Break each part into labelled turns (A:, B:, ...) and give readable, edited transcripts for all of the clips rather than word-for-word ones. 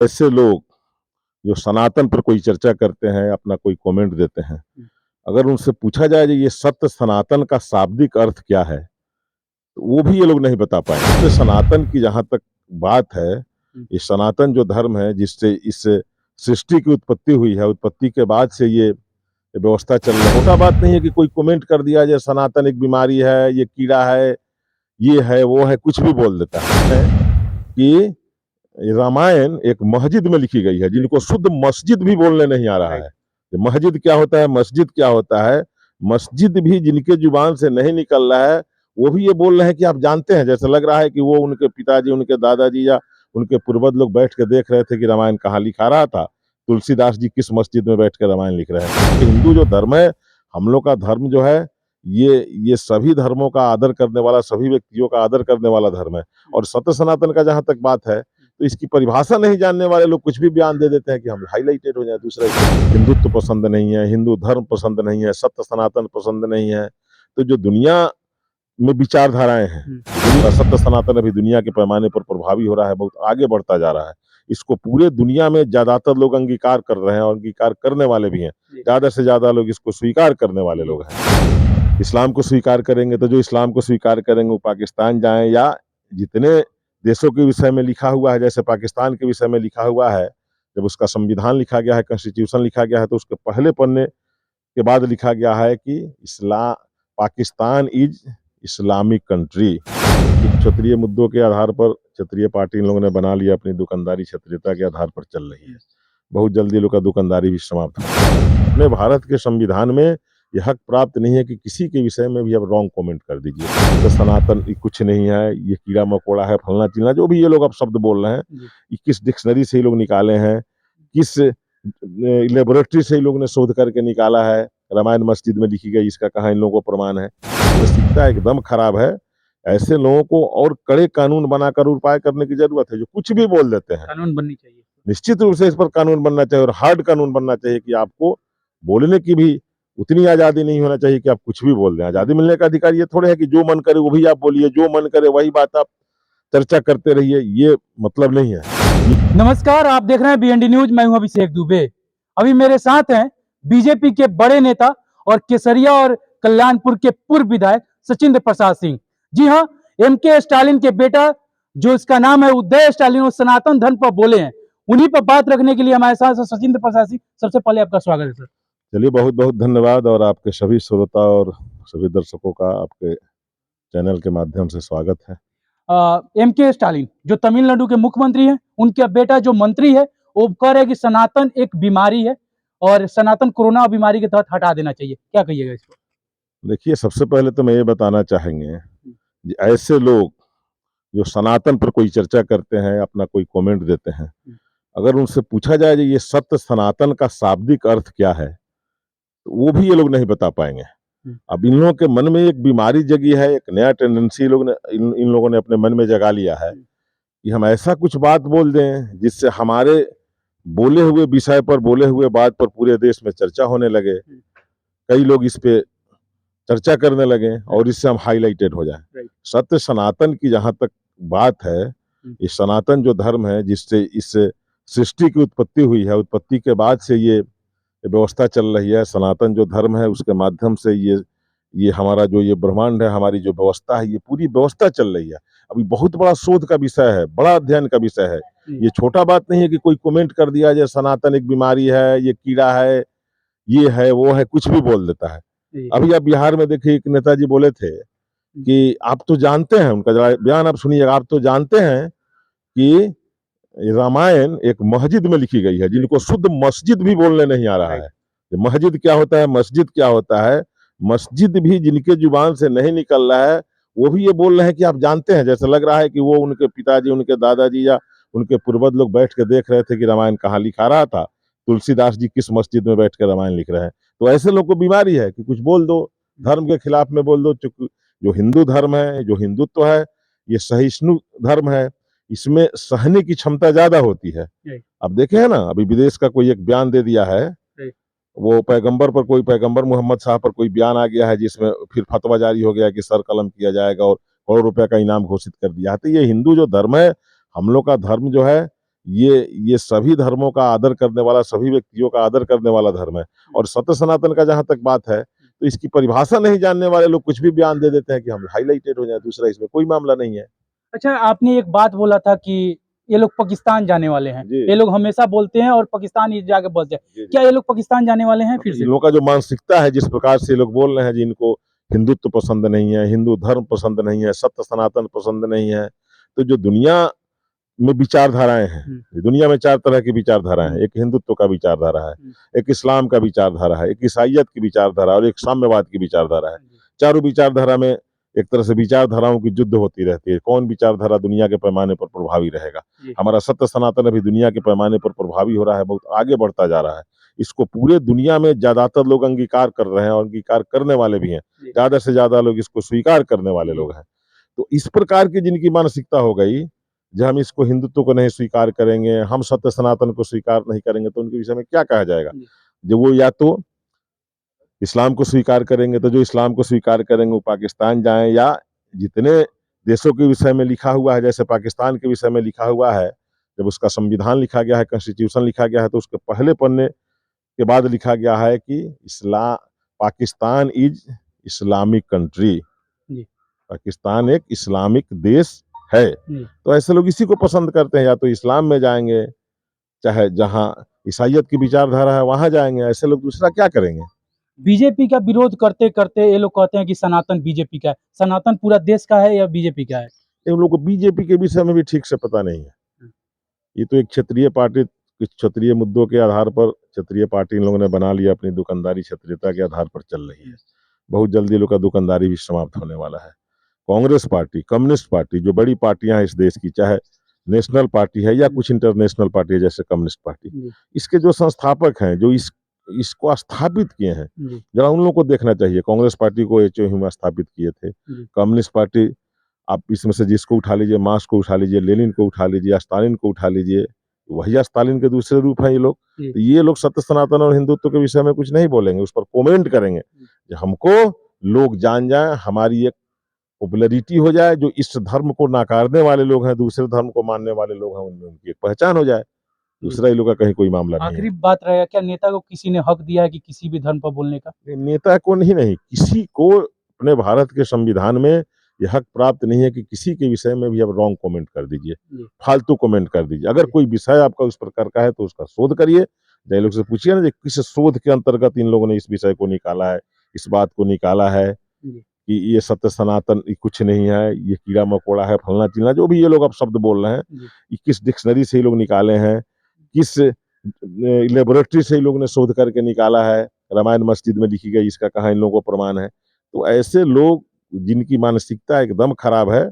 A: ऐसे लोग जो सनातन पर कोई चर्चा करते हैं, अपना कोई कमेंट देते हैं, अगर उनसे पूछा जाए ये सत्य सनातन का शाब्दिक अर्थ क्या है, तो वो भी ये लोग नहीं बता पाएंगे। तो सनातन की जहां तक बात है, ये सनातन जो धर्म है जिससे इस सृष्टि की उत्पत्ति हुई है, उत्पत्ति के बाद से ये व्यवस्था चल रही है। छोटा बात नहीं है कि कोई कमेंट कर दिया जाए सनातन एक बीमारी है, ये कीड़ा है, ये है, वो है, कुछ भी बोल देता है कि रामायण एक मस्जिद में लिखी गई है, जिनको शुद्ध मस्जिद भी बोलने नहीं आ रहा है। मस्जिद क्या होता है, मस्जिद क्या होता है, मस्जिद भी जिनके जुबान से नहीं निकल रहा है, वो भी ये बोल रहे हैं कि आप जानते हैं। जैसे लग रहा है कि वो उनके पिताजी, उनके दादाजी या उनके पूर्वज लोग बैठ के देख रहे थे कि रामायण कहाँ लिखा रहा था, तुलसीदास जी किस मस्जिद में बैठ कर रामायण लिख रहे हैं। हिंदू जो धर्म है, हम लोग का धर्म जो है, ये सभी धर्मों का आदर करने वाला, सभी व्यक्तियों का आदर करने वाला धर्म है। और सत्य सनातन का जहां तक बात है, तो इसकी परिभाषा नहीं जानने वाले लोग कुछ भी बयान दे देते हैं कि हम हाईलाइटेड हो जाए दूसरे। हिंदुत्व पसंद नहीं है, हिंदू धर्म पसंद नहीं है, सत्य सनातन पसंद नहीं है। तो जो दुनिया में विचारधाराएं हैं, सत्य सनातन अभी दुनिया के पैमाने पर प्रभावी हो रहा है, बहुत आगे बढ़ता जा रहा है। इसको पूरे दुनिया में ज्यादातर लोग अंगीकार कर रहे हैं और अंगीकार करने वाले भी हैं। ज्यादा से ज्यादा लोग इसको स्वीकार करने वाले लोग हैं। इस्लाम को स्वीकार करेंगे तो जो इस्लाम को स्वीकार करेंगे वो पाकिस्तान जाएं, या जितने देशों के विषय में लिखा हुआ है, जैसे पाकिस्तान के विषय में लिखा हुआ है, जब उसका संविधान लिखा गया है, कॉन्स्टिट्यूशन लिखा गया है, तो उसके पहले पन्ने के बाद लिखा गया है कि इस्लाम, पाकिस्तान इज इस्लामिक कंट्री। क्षेत्रीय मुद्दों के आधार पर क्षेत्रीय पार्टी इन लोगों ने बना लिया, अपनी दुकानदारी क्षेत्रीयता के आधार पर चल रही है। बहुत जल्दी लोग का दुकानदारी भी समाप्त हो। अपने भारत के संविधान में यह हक प्राप्त नहीं है कि किसी के विषय में भी अब रॉन्ग कमेंट कर दीजिए। तो सनातन कुछ नहीं है, ये कीड़ा मकोड़ा है, फलना चिलना, जो भी ये लोग अब शब्द बोल रहे हैं, ये किस डिक्शनरी से ये लोग निकाले हैं, किस लेबोरेटरी से इन लोगों ने शोध करके निकाला है, रामायण मस्जिद में लिखी गई, इसका कहाँ इन लोगों को प्रमाण है। मानसिकता एकदम खराब है। ऐसे लोगों को और कड़े कानून बनाकर उपाय करने की जरूरत है। जो कुछ भी बोल देते हैं,
B: कानून बननी चाहिए,
A: निश्चित रूप से इस पर कानून बनना चाहिए, और हार्ड कानून बनना चाहिए कि आपको बोलने की भी उतनी आजादी नहीं होना चाहिए कि आप कुछ भी बोल दें। आजादी मिलने का अधिकार ये थोड़े है कि जो मन करे वो भी आप बोलिए, जो मन करे वही बात आप चर्चा करते रहिए, ये मतलब नहीं है।
B: नमस्कार, आप देख रहे हैं बीएनडी न्यूज। मैं हूं अभिषेक दुबे। अभी मेरे साथ हैं बीजेपी के बड़े नेता और केसरिया और कल्याणपुर के पूर्व विधायक सचिंद्र प्रसाद सिंह। जी हां, एमके स्टालिन के बेटा, जो इसका नाम है उदय स्टालिन, वो सनातन धर्म पर बोले हैं। उन्हीं पर बात रखने के लिए हमारे साथ सचिंद्र प्रसाद सिंह। सबसे पहले आपका स्वागत है सर।
A: चलिए, बहुत बहुत धन्यवाद, और आपके सभी श्रोता और सभी दर्शकों का आपके चैनल के माध्यम से स्वागत है।
B: एमके स्टालिन जो तमिलनाडु के मुख्यमंत्री हैं, उनका बेटा जो मंत्री है, वो कह रहे हैं कि सनातन एक बीमारी है और सनातन कोरोना बीमारी के तहत हटा देना चाहिए। क्या कहिएगा इसको?
A: देखिए, सबसे पहले तो मैं ये बताना चाहेंगे, ऐसे लोग जो सनातन पर कोई चर्चा करते हैं, अपना कोई कमेंट देते हैं, अगर उनसे पूछा जाए ये सत्य सनातन का शाब्दिक अर्थ क्या है, तो वो भी ये लोग नहीं बता पाएंगे। अब इन लोगों के मन में एक बीमारी जगी है, एक नया टेंडेंसी लोग ने इन लोगों ने अपने मन में जगा लिया है कि हम ऐसा कुछ बात बोल दें जिससे हमारे बोले हुए विषय पर, बोले हुए बात पर पूरे देश में चर्चा होने लगे, कई लोग इस पे चर्चा करने लगे और इससे हम हाईलाइटेड हो जाए। सत्य सनातन की जहां तक बात है, ये सनातन जो धर्म है जिससे इस सृष्टि की उत्पत्ति हुई है, उत्पत्ति के बाद से ये व्यवस्था चल रही है। सनातन जो धर्म है उसके माध्यम से ये हमारा जो ये ब्रह्मांड है, हमारी जो व्यवस्था है, ये पूरी व्यवस्था चल रही है। अभी बहुत बड़ा शोध का विषय है, बड़ा अध्ययन का विषय है। ये छोटा बात नहीं है कि कोई कमेंट कर दिया जाए सनातन एक बीमारी है, ये कीड़ा है, ये है, वो है, कुछ भी बोल देता है। अभी आप बिहार में देखिए, एक नेताजी बोले थे कि आप तो जानते हैं, उनका जरा बयान आप सुनिएगा, आप तो जानते हैं कि रामायण एक मस्जिद में लिखी गई है, जिनको शुद्ध मस्जिद भी बोलने नहीं आ रहा है। मस्जिद क्या होता है, मस्जिद क्या होता है, मस्जिद भी जिनके जुबान से नहीं निकल रहा है, वो भी ये बोल रहे हैं कि आप जानते हैं। जैसे लग रहा है कि वो उनके पिताजी, उनके दादाजी या उनके पूर्वज लोग बैठ के देख रहे थे कि रामायण कहाँ लिखा रहा था, तुलसीदास जी किस मस्जिद में बैठ के रामायण लिख रहे हैं। तो ऐसे लोग को बीमारी है कि कुछ बोल दो, धर्म के खिलाफ में बोल दो। जो हिंदू धर्म है, जो हिंदुत्व है, ये सहिष्णु धर्म है, इसमें सहने की क्षमता ज्यादा होती है। अब देखे है ना, अभी विदेश का कोई एक बयान दे दिया है, वो पैगंबर पर, कोई पैगंबर मोहम्मद साहब पर कोई बयान आ गया है, जिसमें फिर फतवा जारी हो गया कि सर कलम किया जाएगा और करोड़ रुपए का इनाम घोषित कर दिया है। तो ये हिंदू जो धर्म है, हम लोग का धर्म जो है, ये सभी धर्मों का आदर करने वाला, सभी व्यक्तियों का आदर करने वाला धर्म है। और सत्य सनातन का जहां तक बात है, तो इसकी परिभाषा नहीं जानने वाले लोग कुछ भी बयान दे देते हैं कि हम हाईलाइटेड हो जाए, दूसरा इसमें कोई मामला नहीं है।
B: अच्छा, आपने एक बात बोला था कि ये लोग पाकिस्तान जाने वाले हैं,
A: जी।
B: ये लोग हमेशा बोलते हैं और पाकिस्तान ही जाके बस जाए।
A: जी, जी।
B: क्या ये लोग पाकिस्तान जाने वाले हैं फिर
A: इन
B: से?
A: लोगों का जो मानसिकता है, जिस प्रकार से ये लोग बोल रहे हैं, जिनको हिंदुत्व पसंद नहीं है, हिंदू धर्म पसंद नहीं है, सत्य सनातन पसंद नहीं है, तो जो दुनिया में विचारधाराएं हैं, दुनिया में 4 तरह की विचारधाराएं हैं। एक हिंदुत्व का विचारधारा है, एक इस्लाम का विचारधारा है, एक ईसाइयत की विचारधारा और एक साम्यवाद की विचारधारा है। चारों विचारधारा में एक तरह से विचारधाराओं की युद्ध होती रहती है, कौन विचारधारा दुनिया के पैमाने पर प्रभावी रहेगा। हमारा सत्य सनातन अभी दुनिया के पैमाने पर प्रभावी हो रहा है, बहुत आगे बढ़ता जा रहा है। इसको पूरे दुनिया में ज्यादातर लोग अंगीकार कर रहे हैं और अंगीकार करने वाले भी हैं। ज्यादा से ज्यादा लोग इसको स्वीकार करने वाले लोग हैं। तो इस प्रकार की जिनकी मानसिकता हो गई, जब हम इसको हिंदुत्व को नहीं स्वीकार करेंगे, हम सत्य सनातन को स्वीकार नहीं करेंगे, तो उनके विषय में क्या कहा जाएगा। जो वो या तो इस्लाम को स्वीकार करेंगे, तो जो इस्लाम को स्वीकार करेंगे वो पाकिस्तान जाएं, या जितने देशों के विषय में लिखा हुआ है, जैसे पाकिस्तान के विषय में लिखा हुआ है, जब उसका संविधान लिखा गया है, कॉन्स्टिट्यूशन लिखा गया है, तो उसके पहले पन्ने के बाद लिखा गया है कि Pakistan is Islamic country, Pakistan एक इस्लामिक देश है। तो ऐसे लोग इसी को पसंद करते हैं, या तो इस्लाम में जाएंगे, चाहे जहां ईसाइयत की विचारधारा है वहां जाएंगे। ऐसे लोग दूसरा क्या करेंगे।
B: बीजेपी का विरोध करते करते ये लोग कहते हैं कि सनातन बीजेपी का है। सनातन पूरा देश का है या बीजेपी का है?
A: इन लोगों को बीजेपी के विषय में भी ठीक से पता नहीं है। ये तो एक क्षेत्रीय पार्टी, कुछ क्षेत्रीय मुद्दों के आधार पर क्षेत्रीय पार्टी इन लोगों ने बना लिया, अपनी दुकानदारी क्षेत्रीयता के आधार पर चल रही है। बहुत जल्दी लोग का दुकानदारी भी समाप्त होने वाला है। कांग्रेस पार्टी, कम्युनिस्ट पार्टी, जो बड़ी पार्टियां हैं इस देश की, चाहे नेशनल पार्टी है या कुछ इंटरनेशनल पार्टी है जैसे कम्युनिस्ट पार्टी, इसके जो संस्थापक हैं, जो इसको स्थापित किए हैं, जरा उन लोगों को देखना चाहिए। कांग्रेस पार्टी को एचओ में स्थापित किए थे। कम्युनिस्ट पार्टी, आप इसमें से जिसको उठा लीजिए, मार्क्स को उठा लीजिए, लेनिन को उठा लीजिए, स्टालिन को उठा लीजिए, वही स्टालिन के दूसरे रूप हैं ये लोग। तो ये लोग सत्य सनातन और हिंदुत्व के विषय में कुछ नहीं बोलेंगे, उस पर कमेंट करेंगे। हमको लोग जान जाए, हमारी एक पॉपुलैरिटी हो जाए, जो इस धर्म को नकारने वाले लोग हैं, दूसरे धर्म को मानने वाले लोग हैं, उनमें उनकी एक पहचान हो जाए। दूसरा ये लोग का कहीं कोई मामला नहीं है।
B: आखिरी बात रहेगा, क्या नेता को किसी ने हक दिया है कि किसी भी धर्म पर बोलने का?
A: नेता को नहीं, किसी को अपने भारत के संविधान में यह हक प्राप्त नहीं है कि किसी के विषय में भी आप रॉन्ग कमेंट कर दीजिए, फालतू कमेंट कर दीजिए। अगर कोई विषय आपका उस प्रकार का है तो उसका शोध करिए, जय लोग से पूछिए ना, किस शोध के अंतर्गत इन लोगों ने इस विषय को निकाला है, इस बात को निकाला है कि ये सत्य सनातन कुछ नहीं है, ये कीड़ा मकोड़ा है, फलना चिलना, जो भी ये लोग अब शब्द बोल रहे हैं, ये किस डिक्शनरी से ये लोग निकाले हैं, किस लेबोरेटरी से इन लोगों ने शोध करके निकाला है, रामायण मस्जिद में लिखी गई, इसका कहाँ इन लोगों को प्रमाण है। तो ऐसे लोग जिनकी मानसिकता एकदम खराब है,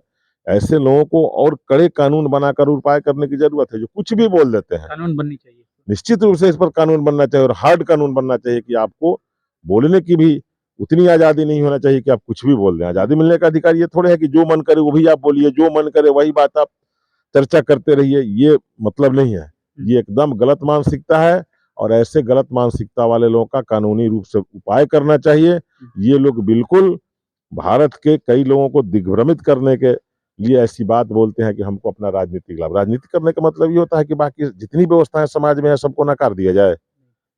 A: ऐसे लोगों को और कड़े कानून बनाकर उपाय करने की जरूरत है। जो कुछ भी बोल देते हैं,
B: कानून बननी चाहिए,
A: निश्चित रूप से इस पर कानून बनना चाहिए, और हार्ड कानून बनना चाहिए कि आपको बोलने की भी उतनी आजादी नहीं होना चाहिए कि आप कुछ भी बोल दें। आजादी मिलने का अधिकार ये थोड़े है कि जो मन करे वो भी आप बोलिए, जो मन करे वही बात आप चर्चा करते रहिए, ये मतलब नहीं है। ये एकदम गलत मानसिकता है, और ऐसे गलत मानसिकता वाले लोगों का कानूनी रूप से उपाय करना चाहिए। ये लोग बिल्कुल भारत के कई लोगों को दिग्भ्रमित करने के लिए ऐसी बात बोलते हैं कि हमको अपना राजनीतिक लाभ। राजनीति करने का मतलब ये होता है कि बाकी जितनी व्यवस्थाएं समाज में है सबको नकार दिया जाए।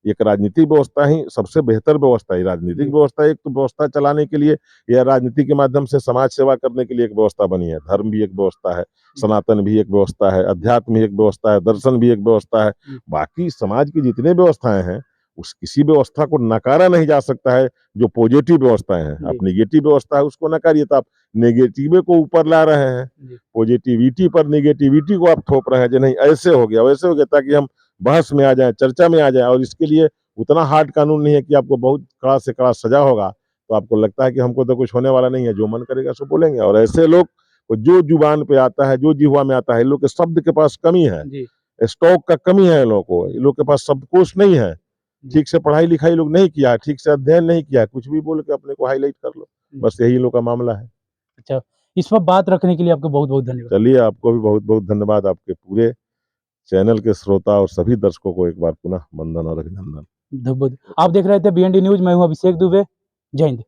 A: एक राजनीतिक व्यवस्था ही सबसे बेहतर व्यवस्था है। राजनीतिक व्यवस्था एक तो व्यवस्था चलाने के लिए या राजनीति के माध्यम से समाज सेवा करने के लिए एक व्यवस्था बनी है। धर्म भी एक व्यवस्था है, सनातन भी एक व्यवस्था है, अध्यात्म भी एक व्यवस्था है, दर्शन भी एक व्यवस्था है। बाकी समाज की जितने व्यवस्थाएं हैं, उस किसी व्यवस्था को नकारा नहीं जा सकता है जो पॉजिटिव व्यवस्थाएं हैं। आप नेगेटिव व्यवस्था है उसको नकारिए, तो आप नेगेटिव को ऊपर ला रहे हैं, पॉजिटिविटी पर नेगेटिविटी को आप थोप रहे हैं। जो नहीं ऐसे हो गया वैसे हो गया, ताकि हम बहस में आ जाए, चर्चा में आ जाए। और इसके लिए उतना हार्ड कानून नहीं है कि आपको बहुत कड़ा से कड़ा सजा होगा, तो आपको लगता है कि हमको तो कुछ होने वाला नहीं है, जो मन करेगा सो बोलेंगे। और ऐसे लोग जो जुबान पे आता है, जो जिह्वा में आता है, इन लोग के शब्द के पास कमी है, स्टॉक का कमी है। इन लोगों को, इन लोग के पास शब्दकोश नहीं है, ठीक से पढ़ाई लिखाई लोग नहीं किया है, ठीक से अध्ययन नहीं किया है, कुछ भी बोल के अपने को हाईलाइट कर लो, बस यही लोग का मामला है।
B: अच्छा, इस पर बात रखने के लिए आपको बहुत बहुत धन्यवाद।
A: चलिए, आपको भी बहुत बहुत धन्यवाद। आपके पूरे चैनल के श्रोता और सभी दर्शकों को एक बार पुनः वंदन और अभिनंदन।
B: आप देख रहे थे BND न्यूज, मैं हूं अभिषेक दुबे। जय हिंद।